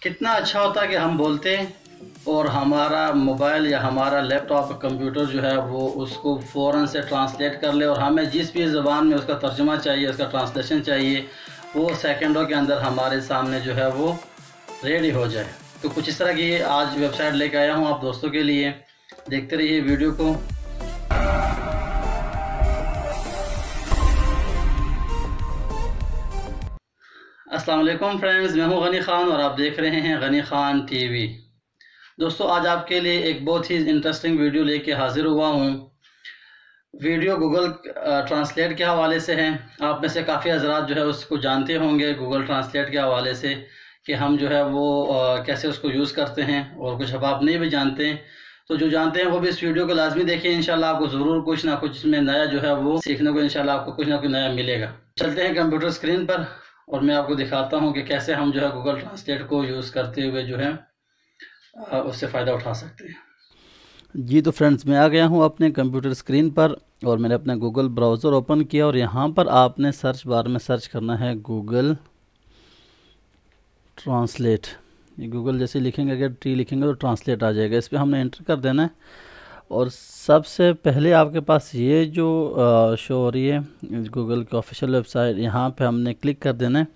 कितना अच्छा होता कि हम बोलते और हमारा मोबाइल या हमारा लैपटॉप कंप्यूटर जो है वो उसको फ़ौरन से ट्रांसलेट कर ले और हमें जिस भी ज़बान में उसका तर्जुमा चाहिए, उसका ट्रांसलेशन चाहिए, वो सेकंडों के अंदर हमारे सामने जो है वो रेडी हो जाए। तो कुछ इस तरह की आज वेबसाइट लेकर आया हूँ आप दोस्तों के लिए। देखते रहिए वीडियो को। अस्सलाम वालेकुम फ्रेंड्स, मैं हूं गनी खान और आप देख रहे हैं गनी खान टीवी। दोस्तों, आज आपके लिए एक बहुत ही इंटरेस्टिंग वीडियो लेके हाजिर हुआ हूं। वीडियो गूगल ट्रांसलेट के हवाले से है। आप में से काफ़ी हज़रात जो है उसको जानते होंगे गूगल ट्रांसलेट के हवाले से कि हम जो है वो कैसे उसको यूज़ करते हैं, और कुछ अब आप नहीं भी जानते हैं तो जो जानते हैं वो भी इस वीडियो को लाजमी देखें। इंशाल्लाह आपको ज़रूर कुछ ना कुछ इसमें नया जो है वो सीखने को इंशाल्लाह आपको कुछ ना कुछ नया मिलेगा। चलते हैं कंप्यूटर स्क्रीन पर और मैं आपको दिखाता हूं कि कैसे हम जो है गूगल ट्रांसलेट को यूज़ करते हुए जो है उससे फ़ायदा उठा सकते हैं। जी तो फ्रेंड्स, मैं आ गया हूं अपने कंप्यूटर स्क्रीन पर और मैंने अपना गूगल ब्राउज़र ओपन किया और यहां पर आपने सर्च बार में सर्च करना है गूगल ट्रांसलेट। ये गूगल जैसे लिखेंगे, अगर टी लिखेंगे तो ट्रांसलेट आ जाएगा। इस पर हमने एंटर कर देना है और सबसे पहले आपके पास ये जो शो हो रही है गूगल की ऑफिशियल वेबसाइट, यहाँ पे हमने क्लिक कर देना है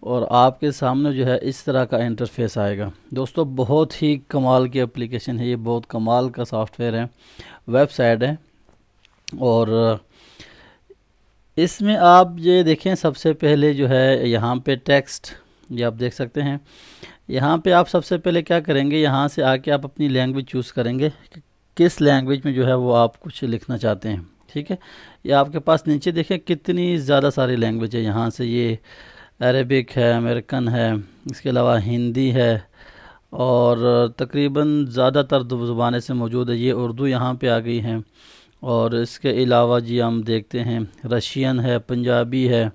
और आपके सामने जो है इस तरह का इंटरफेस आएगा। दोस्तों, बहुत ही कमाल की एप्लीकेशन है ये, बहुत कमाल का सॉफ्टवेयर है, वेबसाइट है। और इसमें आप ये देखें, सबसे पहले जो है यहाँ पे टेक्स्ट, ये आप देख सकते हैं। यहाँ पे आप सबसे पहले क्या करेंगे, यहाँ से आके आप अपनी लैंग्वेज चूज़ करेंगे, किस लैंग्वेज में जो है वो आप कुछ लिखना चाहते हैं। ठीक है, ये आपके पास नीचे देखें कितनी ज़्यादा सारी लैंग्वेज है। यहाँ से ये अरेबिक है, अमेरिकन है, इसके अलावा हिंदी है और तकरीबन ज़्यादातर ज़ुबानें से मौजूद है। ये उर्दू यहाँ पे आ गई हैं और इसके अलावा जी हम देखते हैं रशियन है, पंजाबी है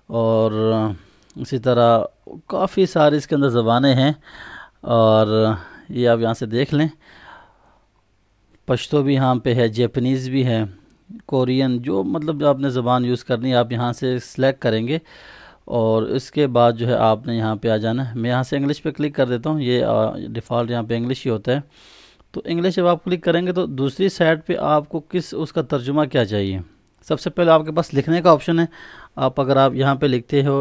और इसी तरह काफ़ी सारी इसके अंदर ज़बानें हैं। और ये आप यहाँ से देख लें, पश्तो भी यहाँ पे है, जापानीज़ भी है, कोरियन, जो मतलब आपने ज़बान यूज़ करनी है आप यहाँ से सिलेक्ट करेंगे और इसके बाद जो है आपने यहाँ पे आ जाना है। मैं यहाँ से इंग्लिश पे क्लिक कर देता हूँ, ये डिफ़ॉल्ट यहाँ पे इंग्लिश ही होता है। तो इंग्लिश जब आप क्लिक करेंगे तो दूसरी साइड पे आपको किस उसका तर्जुमा क्या चाहिए। सबसे पहले आपके पास लिखने का ऑप्शन है। आप अगर आप यहाँ पे लिखते हो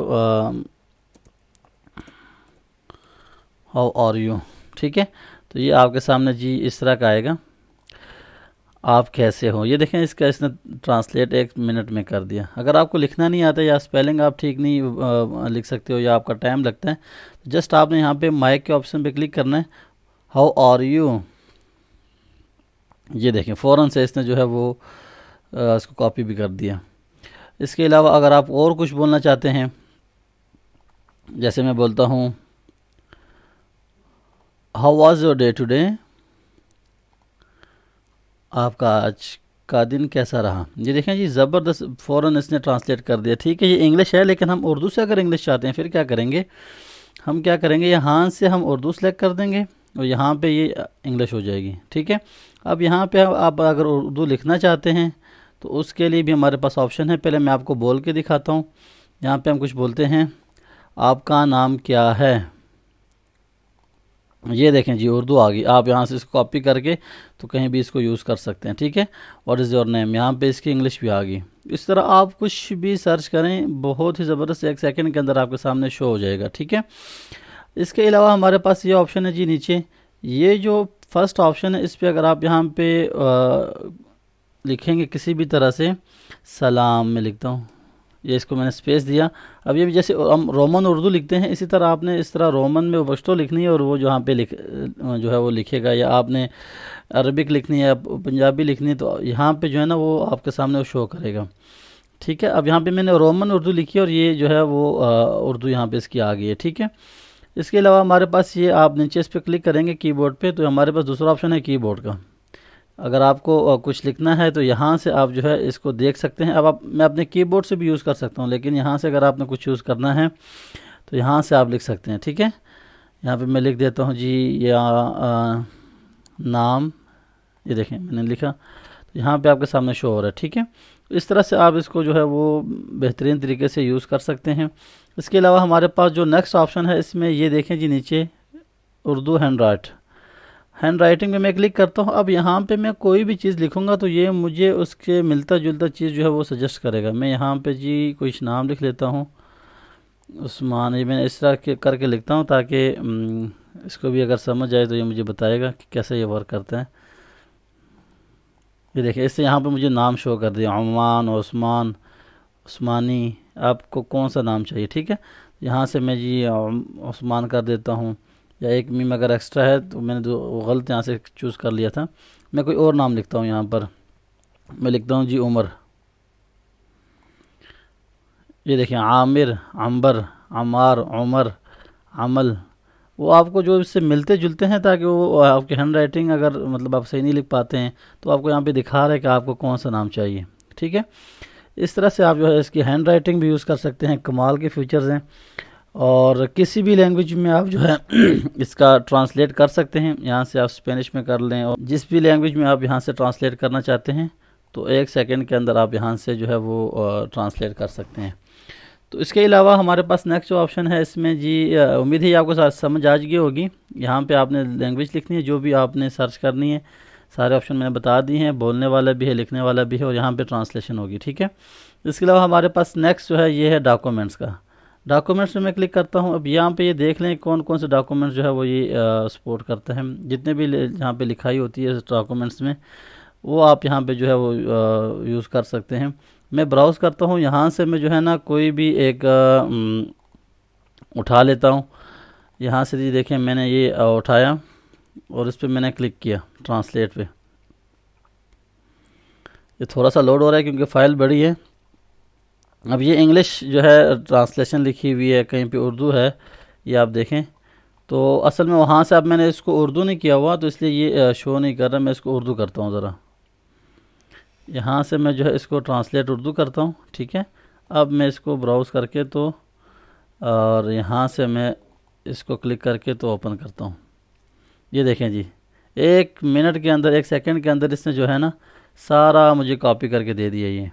हाउ आर यू, ठीक है, तो ये आपके सामने जी इस तरह का आएगा, आप कैसे हो। ये देखें, इसका इसने ट्रांसलेट 1 मिनट में कर दिया। अगर आपको लिखना नहीं आता या स्पेलिंग आप ठीक नहीं लिख सकते हो या आपका टाइम लगता है, तो जस्ट आपने यहाँ पे माइक के ऑप्शन पे क्लिक करना है, हाउ आर यू। ये देखें फ़ौरन से इसने जो है वो इसको कॉपी भी कर दिया। इसके अलावा अगर आप और कुछ बोलना चाहते हैं, जैसे मैं बोलता हूँ how was your day today, आपका आज का दिन कैसा रहा। ये देखें जी, ज़बरदस्त फ़ौरन इसने ट्रांसलेट कर दिया। ठीक है, ये इंग्लिश है, लेकिन हम उर्दू से अगर इंग्लिश चाहते हैं फिर क्या करेंगे, हम क्या करेंगे, यहाँ से हम उर्दू सेलेक्ट कर देंगे और यहाँ पे ये इंग्लिश हो जाएगी। ठीक है, अब यहाँ पे आप अगर उर्दू लिखना चाहते हैं तो उसके लिए भी हमारे पास ऑप्शन है। पहले मैं आपको बोल के दिखाता हूँ। यहाँ पे हम कुछ बोलते हैं, आपका नाम क्या है। ये देखें जी, उर्दू आ गई। आप यहाँ से इसको कॉपी करके तो कहीं भी इसको यूज़ कर सकते हैं। ठीक है, व्हाट इज़ योर नेम, यहाँ पे इसकी इंग्लिश भी आ गई। इस तरह आप कुछ भी सर्च करें, बहुत ही ज़बरदस्त 1 सेकंड के अंदर आपके सामने शो हो जाएगा। ठीक है, इसके अलावा हमारे पास ये ऑप्शन है जी नीचे, ये जो फर्स्ट ऑप्शन है इस पर अगर आप यहाँ पे लिखेंगे किसी भी तरह से, सलाम मैं लिखता हूँ, ये इसको मैंने स्पेस दिया। अब ये जैसे हम रोमन उर्दू लिखते हैं, इसी तरह आपने इस तरह रोमन में पश्तो लिखनी है और वो यहाँ पे जो है वो लिखेगा। या आपने अरबिक लिखनी है, पंजाबी लिखनी है, तो यहाँ पे जो है ना वो आपके सामने वो शो करेगा। ठीक है, अब यहाँ पे मैंने रोमन उर्दू लिखी और ये जो है वो उर्दू यहाँ पे इसकी आ गई है। ठीक है, इसके अलावा हमारे पास ये, आप नीचे इस पर क्लिक करेंगे कीबोर्ड पे तो हमारे पास दूसरा ऑप्शन है कीबोर्ड का। अगर आपको कुछ लिखना है तो यहाँ से आप जो है इसको देख सकते हैं। अब मैं अपने कीबोर्ड से भी यूज़ कर सकता हूँ, लेकिन यहाँ से अगर आपने कुछ यूज़ करना है तो यहाँ से आप लिख सकते हैं। ठीक है, यहाँ पे मैं लिख देता हूँ जी या नाम, ये देखें मैंने लिखा, तो यहाँ पे आपके सामने शो हो रहा है। ठीक है, तो इस तरह से आप इसको जो है वो बेहतरीन तरीके से यूज़ कर सकते हैं। इसके अलावा हमारे पास जो नेक्स्ट ऑप्शन है इसमें ये देखें जी, नीचे उर्दू हैंड राइटिंग में मैं क्लिक करता हूँ। अब यहाँ पे मैं कोई भी चीज़ लिखूँगा तो ये मुझे उसके मिलता जुलता चीज़ जो है वो सजेस्ट करेगा। मैं यहाँ पे जी कुछ नाम लिख लेता हूँ, उस्मान। ये मैंने इस तरह के करके लिखता हूँ ताकि इसको भी अगर समझ आए तो ये मुझे बताएगा कि कैसे ये वर्क करता है। ये देखिए, इससे यहाँ पे मुझे नाम शो कर दिया, उमान, उस्मान, उस्मानी, आपको कौन सा नाम चाहिए। ठीक है, यहाँ से मैं जी उस्मान कर देता हूँ, या एक मीम अगर एक्स्ट्रा है तो मैंने जो गलत यहाँ से चूज़ कर लिया था, मैं कोई और नाम लिखता हूँ। यहाँ पर मैं लिखता हूँ जी उमर। ये देखिए, आमिर, अंबर, अमार, उमर, अमल, वो आपको जो इससे मिलते जुलते हैं ताकि वो आपकी हैंड राइटिंग अगर मतलब आप सही नहीं लिख पाते हैं तो आपको यहाँ पे दिखा रहा है कि आपको कौन सा नाम चाहिए। ठीक है, इस तरह से आप जो है इसकी हैंड राइटिंग भी यूज़ कर सकते हैं। कमाल के फीचर्स हैं, और किसी भी लैंग्वेज में आप जो है इसका ट्रांसलेट कर सकते हैं। यहाँ से आप स्पेनिश में कर लें, और जिस भी लैंग्वेज में आप यहाँ से ट्रांसलेट करना चाहते हैं तो 1 सेकंड के अंदर आप यहाँ से जो है वो ट्रांसलेट कर सकते हैं। तो इसके अलावा हमारे पास नेक्स्ट जो ऑप्शन है इसमें जी, उम्मीद है आपको समझ आ गई होगी। यहाँ पे आपने लैंग्वेज लिखनी है, जो भी आपने सर्च करनी है, सारे ऑप्शन मैंने बता दिए हैं, बोलने वाला भी है, लिखने वाला भी है, और यहाँ पे ट्रांसलेशन होगी। ठीक है, इसके अलावा हमारे पास नेक्स्ट जो है ये है डॉक्यूमेंट्स का। डॉक्यूमेंट्स में मैं क्लिक करता हूँ। अब यहाँ पे ये देख लें कौन कौन से डॉक्यूमेंट्स जो है वो ये सपोर्ट करते हैं। जितने भी यहाँ पे लिखाई होती है डॉक्यूमेंट्स में, वो आप यहाँ पे जो है वो यूज़ कर सकते हैं। मैं ब्राउज़ करता हूँ, यहाँ से मैं जो है ना कोई भी एक उठा लेता हूँ। यहाँ से जी देखें, मैंने ये उठाया और इस पर मैंने क्लिक किया ट्रांसलेट पे। ये थोड़ा सा लोड हो रहा है क्योंकि फ़ाइल बड़ी है। अब ये इंग्लिश जो है ट्रांसलेशन लिखी हुई है, कहीं पे उर्दू है, ये आप देखें। तो असल में वहाँ से अब मैंने इसको उर्दू नहीं किया हुआ तो इसलिए ये शो नहीं कर रहा। मैं इसको उर्दू करता हूँ ज़रा, यहाँ से मैं जो है इसको ट्रांसलेट उर्दू करता हूँ। ठीक है, अब मैं इसको ब्राउज़ करके तो, और यहाँ से मैं इसको क्लिक करके तो ओपन करता हूँ। ये देखें जी, 1 मिनट के अंदर, 1 सेकंड के अंदर इसने जो है ना सारा मुझे कॉपी करके दे दिया ये।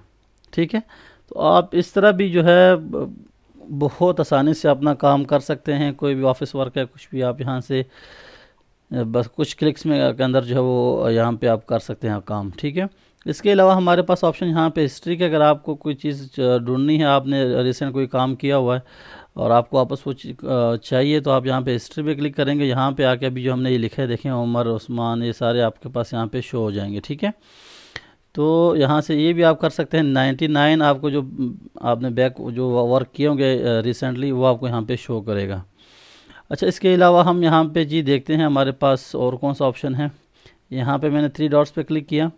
ठीक है, तो आप इस तरह भी जो है बहुत आसानी से अपना काम कर सकते हैं। कोई भी ऑफिस वर्क है, कुछ भी आप यहाँ से बस कुछ क्लिक्स में के अंदर जो है वो यहाँ पे आप कर सकते हैं काम। ठीक है, इसके अलावा हमारे पास ऑप्शन यहाँ पे हिस्ट्री के, अगर आपको कोई चीज़ ढूंढनी है, आपने रिसेंट कोई काम किया हुआ है और आपको वापस वो चाहिए, तो आप यहाँ पे हिस्ट्री पे क्लिक करेंगे। यहाँ पे आके अभी जो हमने ये लिखा है देखें, उमर, उस्मान, ये सारे आपके पास यहाँ पे शो हो जाएंगे। ठीक है, तो यहाँ से ये भी आप कर सकते हैं। 99 आपको जो आपने बैक जो वर्क किए होंगे रिसेंटली, वो आपको यहाँ पे शो करेगा। अच्छा, इसके अलावा हम यहाँ पे जी देखते हैं हमारे पास और कौन सा ऑप्शन है। यहाँ पे मैंने 3 डॉट्स पे क्लिक किया।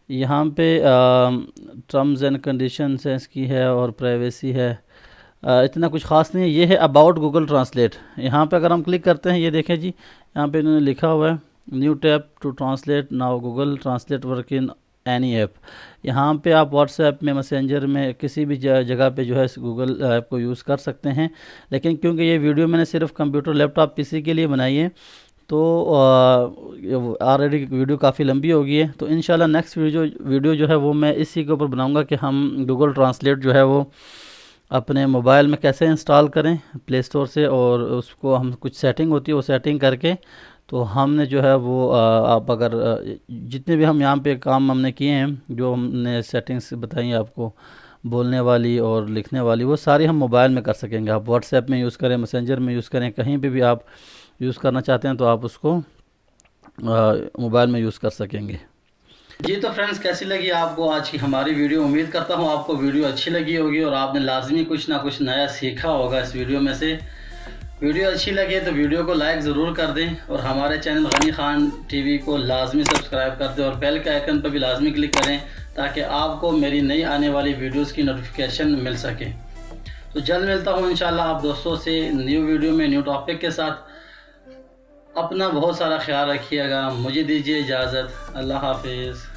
यहाँ पे टर्म्स एंड कंडीशंस है इसकी है, और प्राइवेसी है। इतना कुछ ख़ास नहीं है। ये है अबाउट गूगल ट्रांसलेट। यहाँ पे अगर हम क्लिक करते हैं, ये देखें जी, यहाँ पे इन्होंने लिखा हुआ है new tab to translate now Google translate work in any app. यहाँ पे आप व्हाट्सएप में, मैसेंजर में, किसी भी जगह पे जो है गूगल ऐप को यूज़ कर सकते हैं। लेकिन क्योंकि ये वीडियो मैंने सिर्फ कंप्यूटर, लैपटॉप, पीसी के लिए बनाई है तो ऑलरेडी वीडियो काफ़ी लंबी हो गई है। तो इंशाल्लाह नेक्स्ट वीडियो जो है वो मैं इसी के ऊपर बनाऊंगा कि हम गूगल ट्रांसलेट जो है वो अपने मोबाइल में कैसे इंस्टॉल करें प्ले स्टोर से, और उसको हम कुछ सेटिंग होती है वो सेटिंग करके तो हमने जो है वो आप अगर जितने भी हम यहाँ पे काम हमने किए हैं, जो हमने सेटिंग्स बताई हैं आपको, बोलने वाली और लिखने वाली, वो सारी हम मोबाइल में कर सकेंगे। आप व्हाट्सएप में यूज़ करें, मैसेंजर में यूज़ करें, कहीं पे भी आप यूज़ करना चाहते हैं तो आप उसको मोबाइल में यूज़ कर सकेंगे। जी तो फ्रेंड्स, कैसी लगी आपको आज की हमारी वीडियो? उम्मीद करता हूँ आपको वीडियो अच्छी लगी होगी और आपने लाजमी कुछ ना कुछ नया सीखा होगा इस वीडियो में से। वीडियो अच्छी लगे तो वीडियो को लाइक ज़रूर कर दें, और हमारे चैनल गनी खान टीवी को लाजमी सब्सक्राइब कर दें, और बेल के आइकन पर भी लाजमी क्लिक करें ताकि आपको मेरी नई आने वाली वीडियोज़ की नोटिफिकेशन मिल सके। तो जल्द मिलता हूँ इंशाल्लाह आप दोस्तों से न्यू वीडियो में, न्यू टॉपिक के साथ। अपना बहुत सारा ख्याल रखिएगा। मुझे दीजिए इजाज़त। अल्लाह हाफिज़।